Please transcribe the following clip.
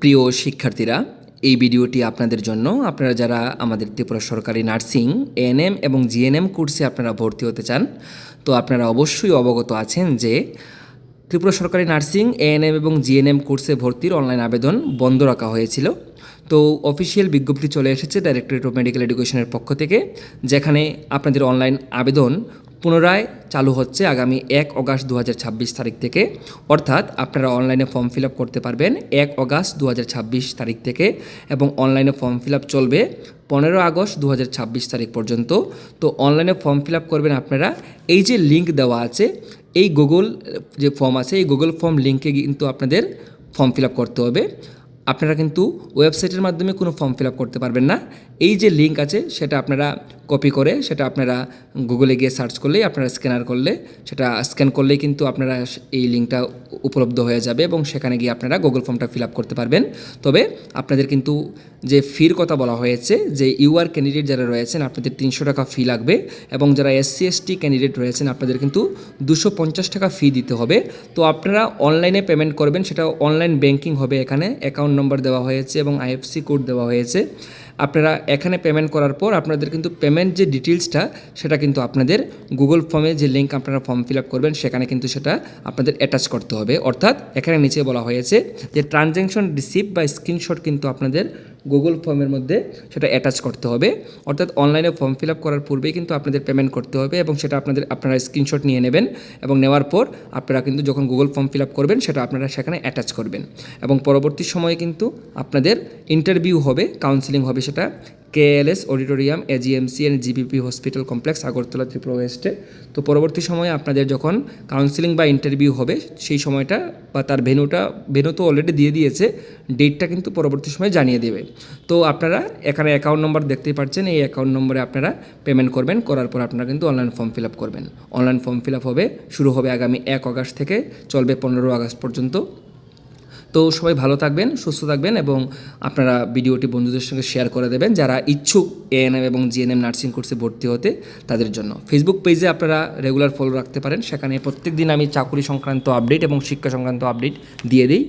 প্রিয় শিক্ষার্থীরা, এই ভিডিওটি আপনাদের জন্য। আপনারা যারা আমাদের ত্রিপুরা সরকারি নার্সিং এএনএম এবং জিএনএম কোর্সে আপনারা ভর্তি হতে চান, তো আপনারা অবশ্যই অবগত আছেন যে ত্রিপুরা সরকারি নার্সিং এএনএম এবং জিএনএম কোর্সে ভর্তির অনলাইন আবেদন বন্ধ রাখা হয়েছিল। তো অফিসিয়াল বিজ্ঞপ্তি চলে এসেছে ডাইরেক্টরেট অফ মেডিকেল এডুকেশনের পক্ষ থেকে, যেখানে আপনাদের অনলাইন আবেদন পুনরায় চালু হচ্ছে আগামী 1 অগাস্ট 2026 তারিখ থেকে। অর্থাৎ আপনারা অনলাইনে ফর্ম ফিল আপ করতে পারবেন 1 অগাস্ট 2026 তারিখ থেকে, এবং অনলাইনে ফর্ম ফিল আপ চলবে 15 আগস্ট 2026 তারিখ পর্যন্ত। তো অনলাইনে ফর্ম ফিল আপ করবেন আপনারা, এই যে লিঙ্ক দেওয়া আছে, এই গুগল যে ফর্ম আছে, এই গুগল ফর্ম লিঙ্কে কিন্তু আপনাদের ফর্ম ফিল আপ করতে হবে। আপনারা কিন্তু ওয়েবসাইটের মাধ্যমে কোনো ফর্ম ফিল আপ করতে পারবেন না। এই যে লিঙ্ক আছে সেটা আপনারা কপি করে সেটা আপনারা গুগলে গিয়ে সার্চ করলেই, আপনারা স্ক্যানার করলে, সেটা স্ক্যান করলেই কিন্তু আপনারা এই লিঙ্কটা উপলব্ধ হয়ে যাবে, এবং সেখানে গিয়ে আপনারা গুগল ফর্মটা ফিল আপ করতে পারবেন। তবে আপনাদের কিন্তু যে ফির কথা বলা হয়েছে, যে ইউআর ক্যান্ডিডেট যারা রয়েছেন আপনাদের 300 টাকা ফি লাগবে, এবং যারা SC ST ক্যান্ডিডেট রয়েছেন আপনাদের কিন্তু 250 টাকা ফি দিতে হবে। তো আপনারা অনলাইনে পেমেন্ট করবেন, সেটা অনলাইন ব্যাংকিং হবে। এখানে অ্যাকাউন্ট নম্বর দেওয়া হয়েছে এবং IFSC কোড দেওয়া হয়েছে। আপনারা এখানে পেমেন্ট করার পর আপনাদের কিন্তু পেমেন্ট যে ডিটেলসটা সেটা কিন্তু আপনাদের গুগল ফর্মে যে লিঙ্ক আপনারা ফর্ম ফিল আপ করবেন সেখানে কিন্তু সেটা আপনাদের অ্যাটাচ করতে হবে। অর্থাৎ এখানে নিচে বলা হয়েছে যে ট্রানজ্যাকশন রিসিপ্ট বা স্ক্রিনশট কিন্তু আপনাদের গুগল ফর্মের মধ্যে সেটা অ্যাটাচ করতে হবে। অর্থাৎ অনলাইনে ফর্ম ফিল আপ করার পূর্বেই কিন্তু আপনাদের পেমেন্ট করতে হবে, এবং সেটা আপনারা স্ক্রিনশট নিয়ে নেবেন, এবং নেওয়ার পর আপনারা কিন্তু যখন গুগল ফর্ম ফিল আপ করবেন সেটা আপনারা সেখানে অ্যাটাচ করবেন। এবং পরবর্তী সময়ে কিন্তু আপনাদের ইন্টারভিউ হবে, কাউন্সিলিং হবে, সেটা KLS auditorium, AGMC and GPP hospital complex, Agartala, Tripura ওয়েস্টে। তো পরবর্তী সময়ে আপনাদের যখন কাউন্সিলিং বা ইন্টারভিউ হবে সেই সময়টা বা তার ভেন্যু তো অলরেডি দিয়ে দিয়েছে, ডেটটা কিন্তু পরবর্তী সময়ে জানিয়ে দেবে। তো আপনারা এখানে অ্যাকাউন্ট নম্বর দেখতেই পাচ্ছেন, এই অ্যাকাউন্ট নম্বরে আপনারা পেমেন্ট করবেন, করার পর আপনারা কিন্তু অনলাইন ফর্ম ফিল আপ করবেন। অনলাইন ফর্ম ফিল আপ হবে, শুরু হবে আগামী 1 অগাস্ট থেকে, চলবে 15 আগস্ট পর্যন্ত। তো সবাই ভালো থাকবেন, সুস্থ থাকবেন, এবং আপনারা ভিডিওটি বন্ধুদের সঙ্গে শেয়ার করে দেবেন যারা ইচ্ছুক এএনএম এবং জিএনএম নার্সিং কোর্সে ভর্তি হতে তাদের জন্য। ফেসবুক পেজে আপনারা রেগুলার ফলো রাখতে পারেন, সেখানে প্রত্যেক দিন আমি চাকুরি সংক্রান্ত আপডেট এবং শিক্ষা সংক্রান্ত আপডেট দিয়ে দিই।